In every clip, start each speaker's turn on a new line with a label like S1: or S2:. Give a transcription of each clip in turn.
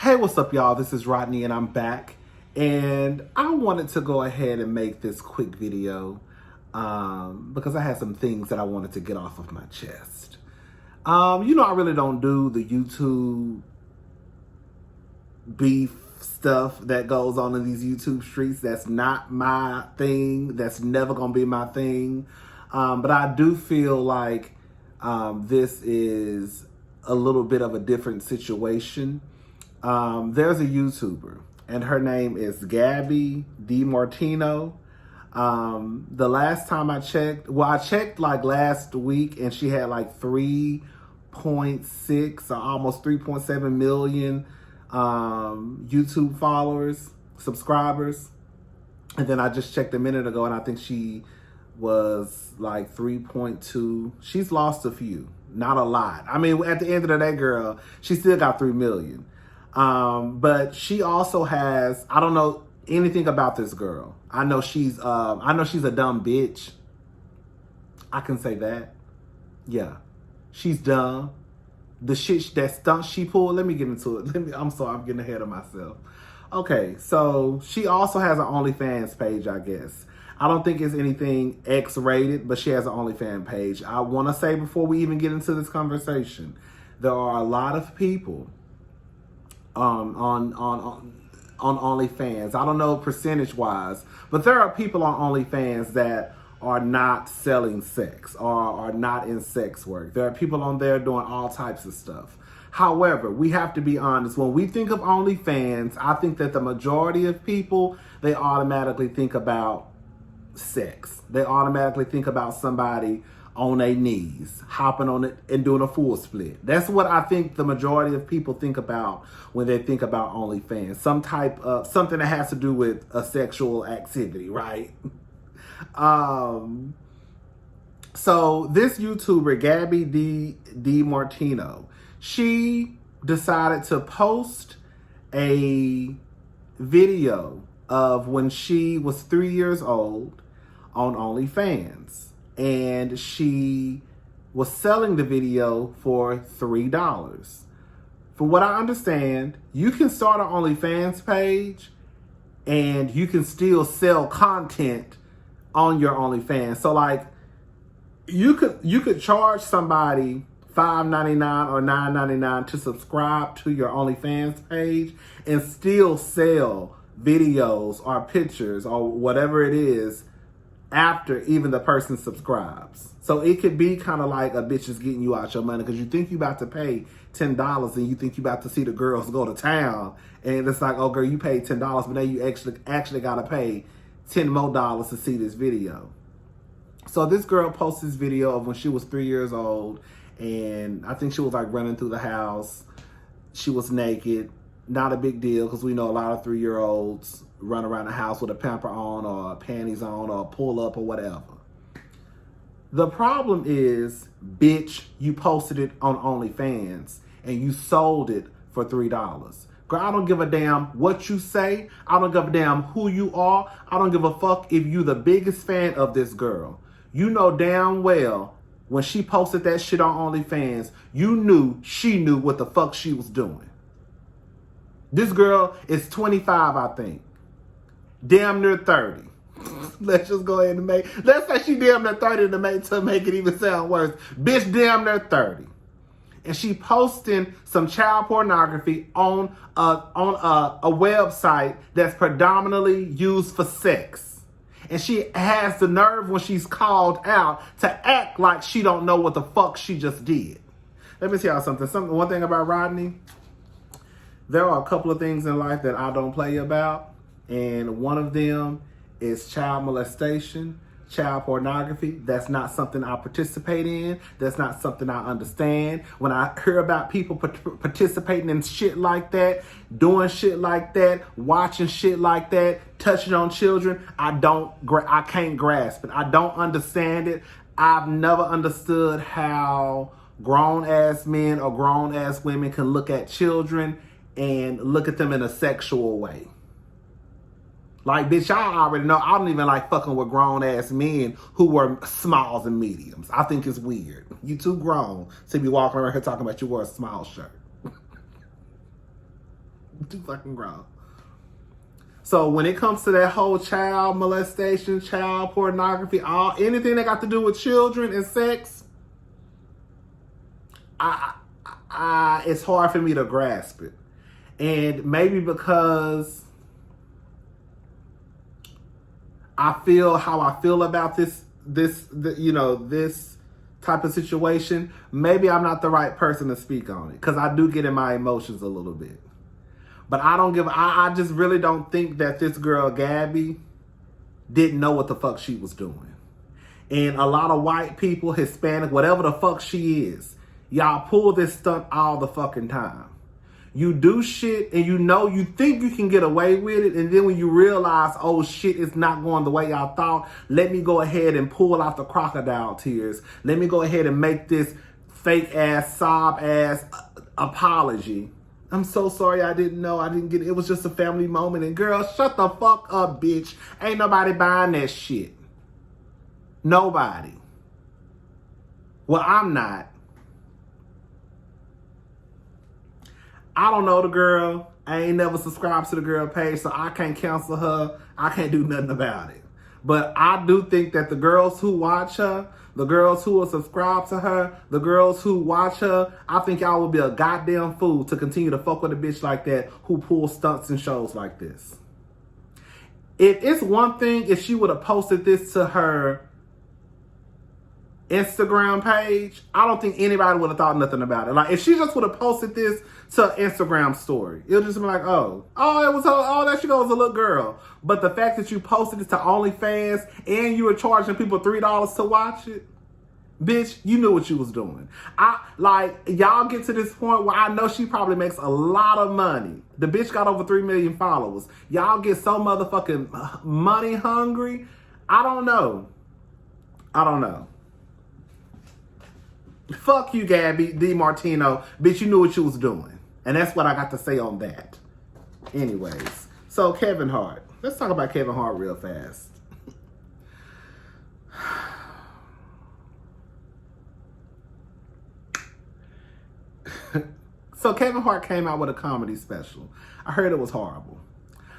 S1: Hey, what's up, y'all? This is Rodney, and I'm back. And I wanted to go ahead and make this quick video because I had some things that I wanted to get off of my chest. I really don't do the YouTube beef stuff that goes on in these YouTube streets. That's not my thing. That's never going to be my thing. But I do feel like this is a little bit of a different situation. There's a YouTuber, and her name is Gabi DeMartino. The last time I checked, I checked like last week, and she had like 3.6 or almost 3.7 million YouTube followers, subscribers. And then I just checked a minute ago, and I think she was like 3.2. She's lost a few, not a lot. I mean, at the end of the day, girl, she still got 3 million. But she also has, I don't know anything about this girl. I know she's a dumb bitch. I can say that. Yeah. She's dumb. The shit, that stunt she pulled, let me get into it. I'm sorry, I'm getting ahead of myself. Okay, so she also has an OnlyFans page, I guess. I don't think it's anything X-rated, but she has an OnlyFans page. I want to say before we even get into this conversation, there are a lot of people on OnlyFans. I don't know percentage-wise, but there are people on OnlyFans that are not selling sex or are not in sex work. There are people on there doing all types of stuff. However, we have to be honest. When we think of OnlyFans, I think that the majority of people, they automatically think about sex. They automatically think about somebody on their knees, hopping on it and doing a full split. That's what I think the majority of people think about when they think about OnlyFans. Some type of something that has to do with a sexual activity, right? So this YouTuber, Gabi DeMartino, she decided to post a video of when she was 3 years old on OnlyFans. And she was selling the video for $3. For what I understand, you can start an OnlyFans page and you can still sell content on your OnlyFans. So like you could charge somebody $5.99 or $9.99 to subscribe to your OnlyFans page and still sell videos or pictures or whatever it is after even the person subscribes. So it could be kind of like a bitch is getting you out your money because you think you about to pay $10 and you think you about to see the girls go to town, and it's like, oh girl, you paid $10, but now you actually gotta pay $10 more to see this video. So this girl posts this video of when she was 3 years old, and I think she was like running through the house. She was naked. Not a big deal because we know a lot of 3-year-olds run around the house with a pamper on or panties on or pull up or whatever. The problem is, bitch, you posted it on OnlyFans and you sold it for $3. Girl, I don't give a damn what you say. I don't give a damn who you are. I don't give a fuck if you the biggest fan of this girl. You know damn well when she posted that shit on OnlyFans, she knew what the fuck she was doing. This girl is 25, I think. Damn near 30. Let's just go ahead and let's say she damn near 30 to make it even sound worse. Bitch damn near 30. And she posting some child pornography on a website that's predominantly used for sex. And she has the nerve when she's called out to act like she don't know what the fuck she just did. Let me tell y'all something. One thing about Rodney, there are a couple of things in life that I don't play about. And one of them is child molestation, child pornography. That's not something I participate in. That's not something I understand. When I hear about people participating in shit like that, doing shit like that, watching shit like that, touching on children, I can't grasp it. I don't understand it. I've never understood how grown-ass men or grown-ass women can look at children and look at them in a sexual way. Like, bitch, y'all already know I don't even like fucking with grown-ass men who were smalls and mediums. I think it's weird. You too grown to be walking around here talking about you wear a small shirt. Too fucking grown. So when it comes to that whole child molestation, child pornography, anything that got to do with children and sex, it's hard for me to grasp it. And maybe because I feel how I feel about this type of situation, maybe I'm not the right person to speak on it, because I do get in my emotions a little bit. But I just really don't think that this girl, Gabi, didn't know what the fuck she was doing. And a lot of white people, Hispanic, whatever the fuck she is, y'all pull this stunt all the fucking time. You do shit and you think you can get away with it. And then when you realize, oh shit, it's not going the way y'all thought, let me go ahead and pull out the crocodile tears. Let me go ahead and make this fake ass, sob ass apology. I'm so sorry, I didn't know, I didn't get it. It was just a family moment. And girl, shut the fuck up, bitch. Ain't nobody buying that shit. Nobody. Well, I'm not. I don't know the girl. I ain't never subscribed to the girl page, so I can't cancel her. I can't do nothing about it. But I do think that the girls who watch her, the girls who will subscribe to her, the girls who watch her, I think y'all would be a goddamn fool to continue to fuck with a bitch like that who pulls stunts and shows like this. It's one thing if she would have posted this to her Instagram page, I don't think anybody would have thought nothing about it. Like, if she just would have posted this to an Instagram story, it would just be like, that she was a little girl. But the fact that you posted it to OnlyFans and you were charging people $3 to watch it, bitch, you knew what you was doing. Y'all get to this point where I know she probably makes a lot of money. The bitch got over 3 million followers. Y'all get so motherfucking money hungry. I don't know. Fuck you, Gabi DeMartino. Bitch, you knew what you was doing. And that's what I got to say on that. Anyways, so Kevin Hart. Let's talk about Kevin Hart real fast. So Kevin Hart came out with a comedy special. I heard it was horrible.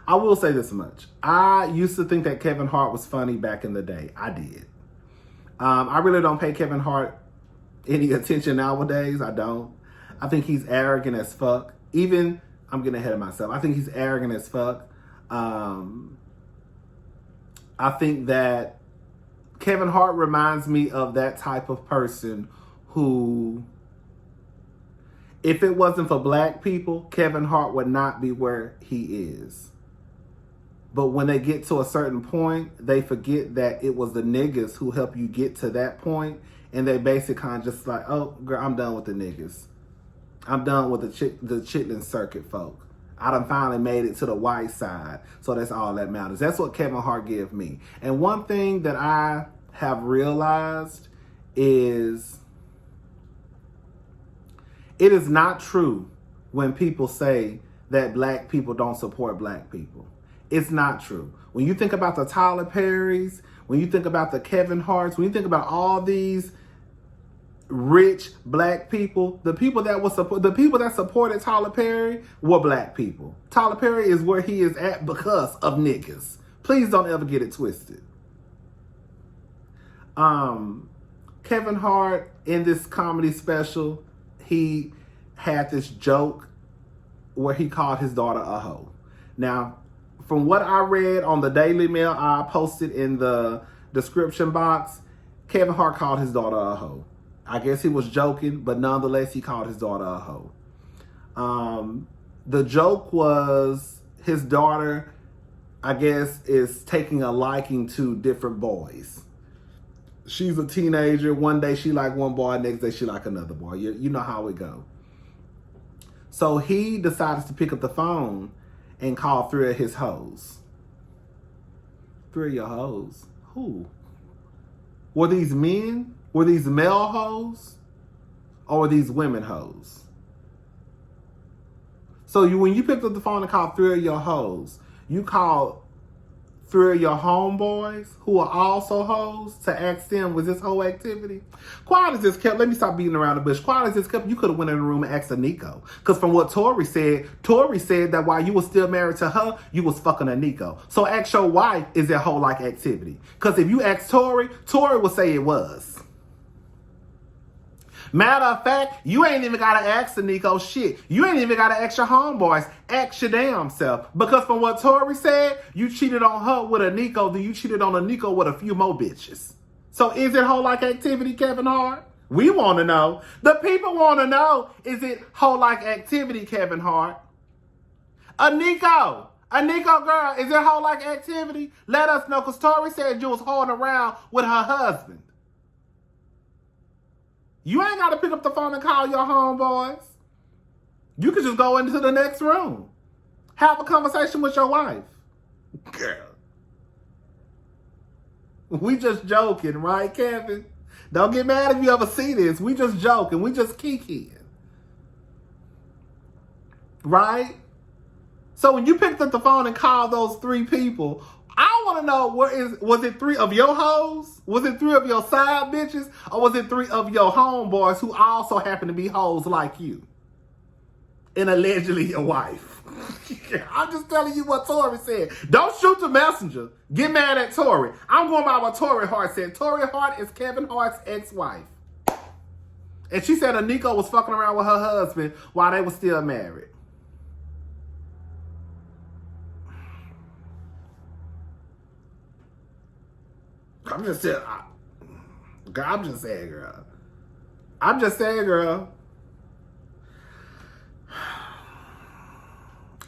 S1: I will say this much. I used to think that Kevin Hart was funny back in the day. I did. I really don't pay Kevin Hart any attention nowadays. I don't. I think he's arrogant as fuck. I'm getting ahead of myself. I think he's arrogant as fuck. I think that Kevin Hart reminds me of that type of person who, if it wasn't for black people, Kevin Hart would not be where he is. But when they get to a certain point, they forget that it was the niggas who helped you get to that point. And they basically kind of just like, oh, girl, I'm done with the niggas. I'm done with the chitlin circuit folk. I done finally made it to the white side. So that's all that matters. That's what Kevin Hart gave me. And one thing that I have realized is it is not true when people say that black people don't support black people. It's not true. When you think about the Tyler Perrys, when you think about the Kevin Harts, when you think about all these rich black people, the people that supported Tyler Perry were black people. Tyler Perry is where he is at because of niggas. Please don't ever get it twisted. Kevin Hart in this comedy special, he had this joke where he called his daughter a hoe. Now, from what I read on the Daily Mail, I posted in the description box, Kevin Hart called his daughter a hoe. I guess he was joking, but nonetheless, he called his daughter a hoe. The joke was his daughter, I guess, is taking a liking to different boys. She's a teenager. One day she like one boy, next day she like another boy. You know how it go. So he decides to pick up the phone and call 3 of his hoes. 3 of your hoes? Who? Were these men? Were these male hoes? Or were these women hoes? So when you picked up the phone and called 3 of your hoes, you called 3 of your homeboys who are also hoes to ask them, was this whole activity? Quiet as this kept, let me stop beating around the bush. Quiet as this kept, you could have went in the room and asked a Nico. Because from what Tori said that while you were still married to her, you was fucking a Nico. So ask your wife, is that whole like activity? Because if you ask Tori will say it was. Matter of fact, you ain't even gotta ask the Nico shit. You ain't even gotta ask your homeboys. Ask your damn self. Because from what Tori said, you cheated on her with a Nico, then you cheated on a Nico with a few more bitches. So is it whole like activity, Kevin Hart? We want to know. The people want to know, is it whole like activity, Kevin Hart? A Nico girl, is it whole like activity? Let us know, because Tori said you was holding around with her husband. You ain't got to pick up the phone and call your homeboys. You could just go into the next room. Have a conversation with your wife. Girl. We just joking, right, Kevin? Don't get mad if you ever see this. We just joking. We just kikiing. Right? So when you picked up the phone and called those 3 people, I want to know, was it 3 of your hoes? Was it 3 of your side bitches? Or was it 3 of your homeboys who also happen to be hoes like you? And allegedly your wife. I'm just telling you what Tori said. Don't shoot the messenger. Get mad at Tori. I'm going by what Tori Hart said. Tori Hart is Kevin Hart's ex-wife. And she said a Nico was fucking around with her husband while they were still married. I'm just saying, girl. I'm just saying, girl.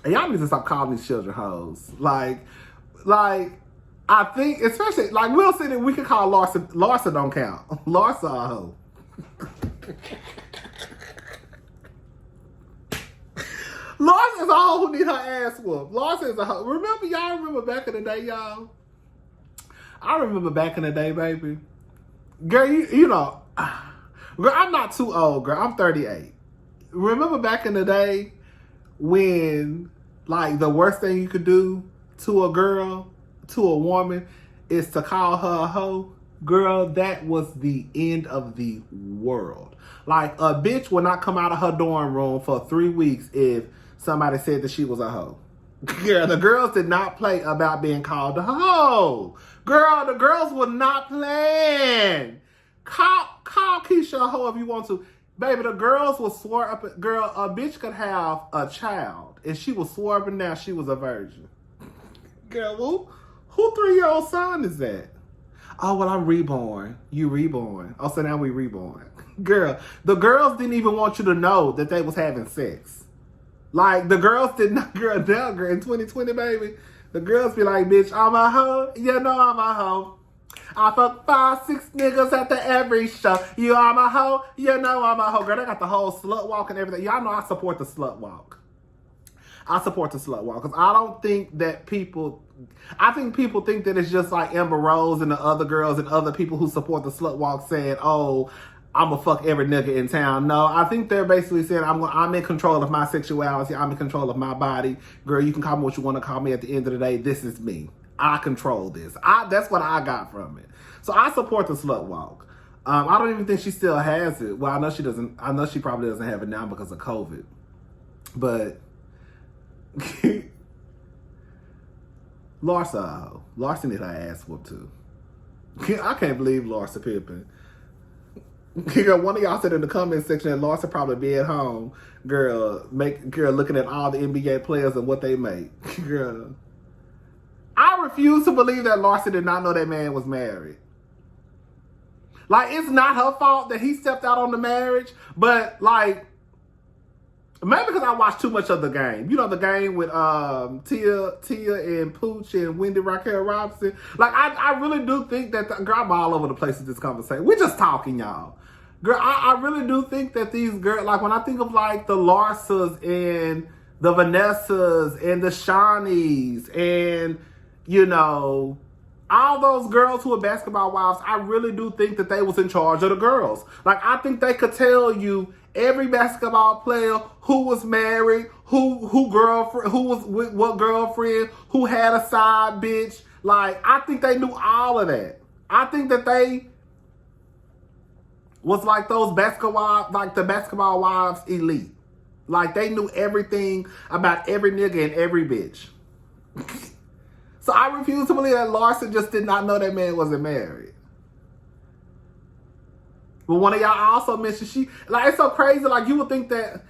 S1: And y'all need to stop calling these children hoes. Like, I think, especially, like, we'll say that we could call Larsa don't count. Larsa a hoe. Larsa is a hoe who need her ass whooped. Larsa is a hoe. Y'all remember back in the day, y'all? I remember back in the day, baby. Girl, you know, girl, I'm not too old, girl. I'm 38. Remember back in the day when, like, the worst thing you could do to a girl, to a woman, is to call her a hoe? Girl, that was the end of the world. Like, a bitch would not come out of her dorm room for 3 weeks if somebody said that she was a hoe. Girl, the girls did not play about being called a hoe. Girl, the girls would not plan. Call Keisha a hoe if you want to. Baby, the girls will swear up. Girl, a bitch could have a child, and she will swear up and down she was a virgin. Girl, who 3-year-old son is that? Oh, well, I'm reborn. You reborn. Oh, so now we reborn. Girl, the girls didn't even want you to know that they was having sex. Like, the girls did not, girl, in 2020, baby, the girls be like, bitch, I'm a hoe. You know I'm a hoe. I fuck 5-6 niggas after every show. You I'm a hoe. You know I'm a hoe. Girl, they got the whole slut walk and everything. Y'all know I support the slut walk. I support the slut walk. Because I don't think that I think people think that it's just like Amber Rose and the other girls and other people who support the slut walk saying, oh, I'm gonna fuck every nigga in town. No, I think they're basically saying I'm in control of my sexuality. I'm in control of my body. Girl, you can call me what you want to call me. At the end of the day, this is me. I control this. That's what I got from it. So I support the slut walk. I don't even think she still has it. Well, I know she doesn't. I know she probably doesn't have it now because of COVID. But Larsa need her ass whooped too. I can't believe Larsa Pippen. Girl, one of y'all said in the comment section that Larsa probably be at home, girl, looking at all the NBA players and what they make. Girl, I refuse to believe that Larsa did not know that man was married. Like, it's not her fault that he stepped out on the marriage, but like, maybe because I watched too much of the game. You know, the game with Tia and Pooch and Wendy Raquel Robinson. Like, I really do think that, girl, I'm all over the place with this conversation. We're just talking, y'all. Girl, I really do think that these girls, like, when I think of, like, the Larsas and the Vanessas and the Shawnees and, you know, all those girls who are basketball wives, I really do think that they was in charge of the girls. Like, I think they could tell you every basketball player who was married, who girlfriend, who was with what girlfriend, who had a side bitch. Like, I think they knew all of that. I think that they was like those basketball, like the basketball wives elite. Like, they knew everything about every nigga and every bitch. So I refuse to believe that Larsa just did not know that man wasn't married. But one of y'all also mentioned she, like, it's so crazy. Like, you would think that,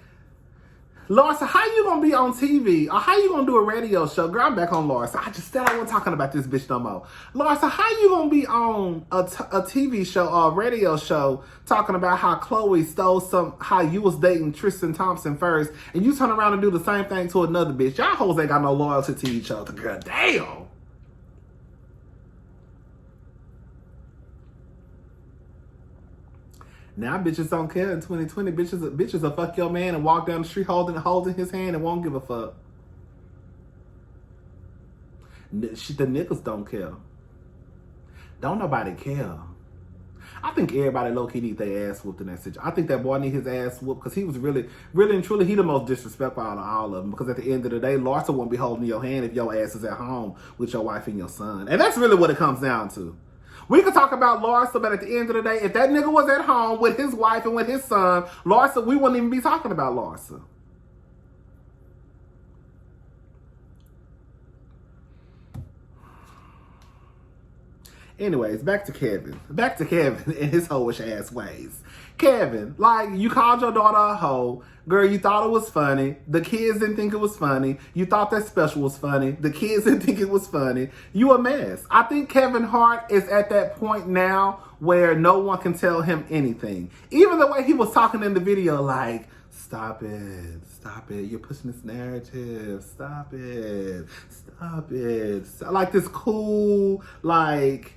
S1: Larsa, how you gonna be on TV? Or how you gonna do a radio show? Girl, I'm back on Larsa. I just said I wasn't talking about this bitch no more. Larsa, how you gonna be on a TV show or a radio show talking about how Chloe stole how you was dating Tristan Thompson first, and you turn around and do the same thing to another bitch? Y'all hoes ain't got no loyalty to each other, girl. Damn. Now bitches don't care in 2020. Bitches will fuck your man and walk down the street holding his hand and won't give a fuck. The niggas don't care. Don't nobody care. I think everybody low-key need their ass whooped in that situation. I think that boy need his ass whooped because he was really and truly, he the most disrespectful out of all of them. Because at the end of the day, Larsa won't be holding your hand if your ass is at home with your wife and your son. And that's really what it comes down to. We could talk about Larsa, but at the end of the day, if that nigga was at home with his wife and with his son, Larsa, we wouldn't even be talking about Larsa. Anyways, back to Kevin. Back to Kevin and his hoish ass ways. Kevin, like, you called your daughter a hoe. Girl, you thought it was funny. The kids didn't think it was funny. You thought that special was funny. The kids didn't think it was funny. You a mess. I think Kevin Hart is at that point now where no one can tell him anything. Even the way he was talking in the video, like, stop it. Stop it. You're pushing this narrative. Stop it. Stop it. Like this cool, like,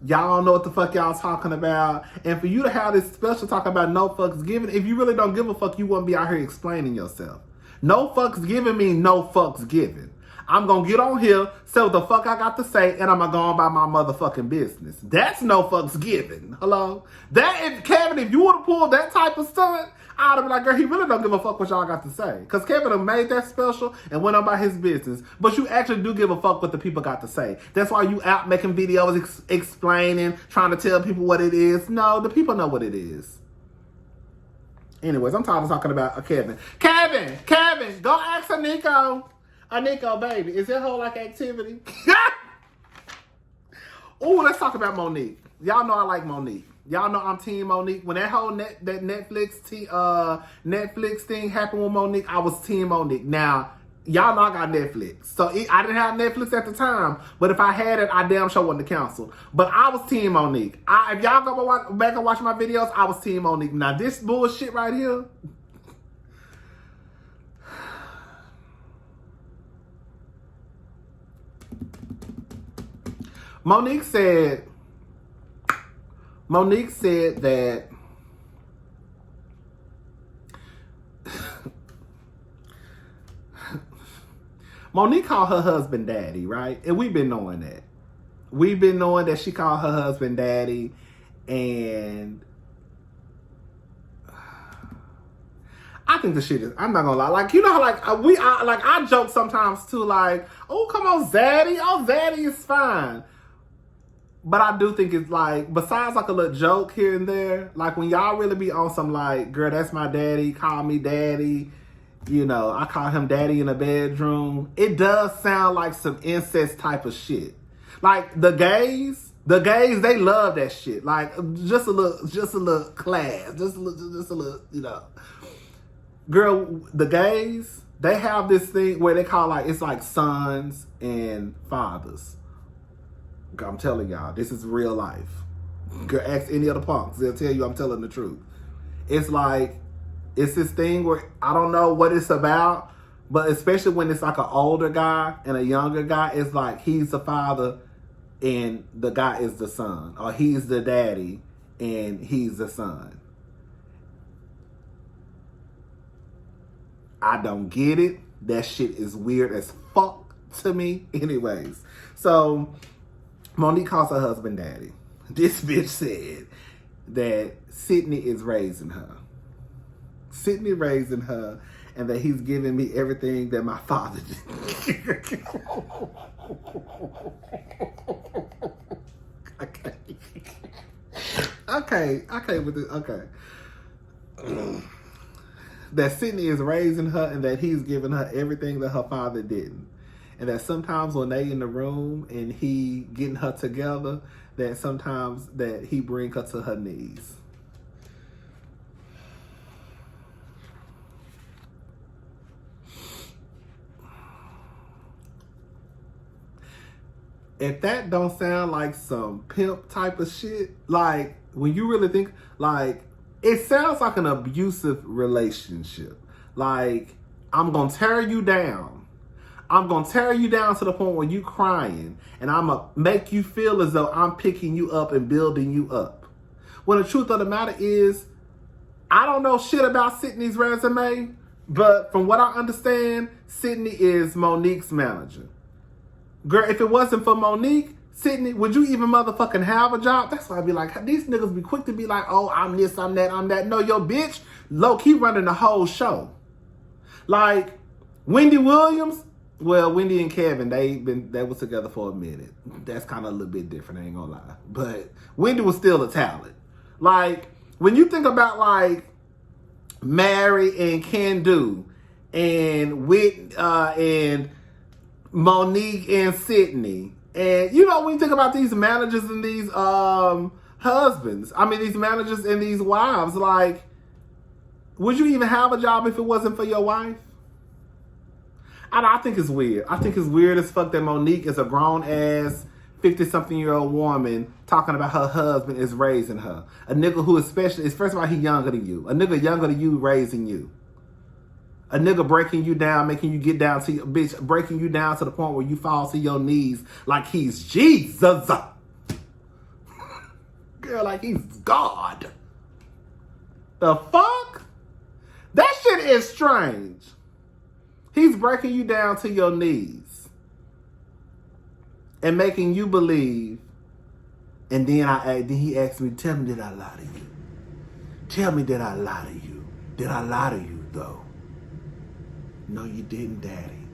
S1: y'all don't know what the fuck y'all talking about. And for you to have this special talk about no fucks given, if you really don't give a fuck, you wouldn't be out here explaining yourself. No fucks given means no fucks given. I'm gonna get on here, say what the fuck I got to say, and I'm gonna go on about my motherfucking business. That's no fucks given. Hello? Kevin, if you would have pulled that type of stunt, I'd have been like, girl, he really don't give a fuck what y'all got to say. Because Kevin have made that special and went on about his business. But you actually do give a fuck what the people got to say. That's why you out making videos explaining, trying to tell people what it is. No, the people know what it is. Anyways, I'm tired of talking about Kevin. Kevin, go ask Nico. Nico, baby, is that whole like activity? Oh, let's talk about Monique. Y'all know I like Monique. Y'all know I'm Team Monique. When that whole that Netflix thing happened with Monique, I was Team Monique. Now, y'all know I got Netflix. So I didn't have Netflix at the time, but if I had it, I damn sure wouldn't have canceled. But I was Team Monique. If y'all go back and watch my videos, I was Team Monique. Now, this bullshit right here, Monique said that Monique called her husband daddy, right? And we've been knowing that. We've been knowing that she called her husband daddy, and I think the shit is, I'm not gonna lie, like, you know how like I joke sometimes too, like, oh, come on, Zaddy. Oh, Zaddy is fine. But I do think it's like, besides like a little joke here and there, like when y'all really be on some like, girl, that's my daddy, call me daddy, you know, I call him daddy in the bedroom. It does sound like some incest type of shit. Like the gays, they love that shit. Like just a little class, just a little, you know. Girl, the gays, they have this thing where they call like, it's like sons and fathers. I'm telling y'all, this is real life. Girl, ask any other punks. They'll tell you I'm telling the truth. It's like, it's this thing where I don't know what it's about, but especially when it's like an older guy and a younger guy, it's like he's the father and the guy is the son. Or he's the daddy and he's the son. I don't get it. That shit is weird as fuck to me. Anyways, so Monique calls her husband daddy. This bitch said that Sydney is raising her. Sydney raising her. and that he's giving me everything that my father did. Okay, with this, okay. That Sydney is raising her and that he's giving her everything that her father didn't. And that sometimes when they in the room and he getting her together, that sometimes that he bring her to her knees. If that don't sound like some pimp type of shit, like when you really think, like it sounds like an abusive relationship. Like, I'm gonna tear you down. I'm gonna tear you down to the point where you crying, and I'm gonna make you feel as though I'm picking you up and building you up. When the truth of the matter is, I don't know shit about Sydney's resume, but from what I understand, Sydney is Monique's manager. Girl, if it wasn't for Monique, Sydney, would you even motherfucking have a job? That's why I be like, these niggas be quick to be like, oh, I'm this, I'm that, I'm that. No, yo, bitch, low-key running the whole show. Like, Wendy Williams, well, Wendy and Kevin, they was together for a minute. That's kind of a little bit different, I ain't gonna lie. But Wendy was still a talent. Like, when you think about, like, Mary and Can-Do and and Monique and Sydney, and you know, when you think about these managers and these husbands, I mean these managers and these wives, like, would you even have a job if it wasn't for your wife? I think it's weird. I think it's weird as fuck that Monique is a grown ass 50-something-year-old woman talking about her husband is raising her. A nigga who especially is, first of all, he younger than you. A nigga younger than you raising you. A nigga breaking you down, making you get down to your bitch, breaking you down to the point where you fall to your knees like he's Jesus. Girl, like he's God. The fuck? That shit is strange. He's breaking you down to your knees and making you believe. And then he asked me, tell me, did I lie to you? Tell me, did I lie to you? Did I lie to you, though? No, you didn't, Daddy.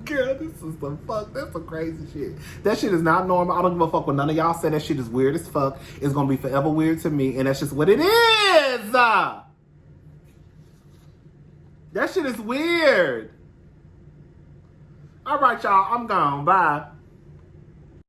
S1: Girl, this is some fuck. That's some crazy shit. That shit is not normal. I don't give a fuck when none of y'all say that shit is weird as fuck. It's gonna be forever weird to me, and that's just what it is. That shit is weird. All right, y'all. I'm gone. Bye.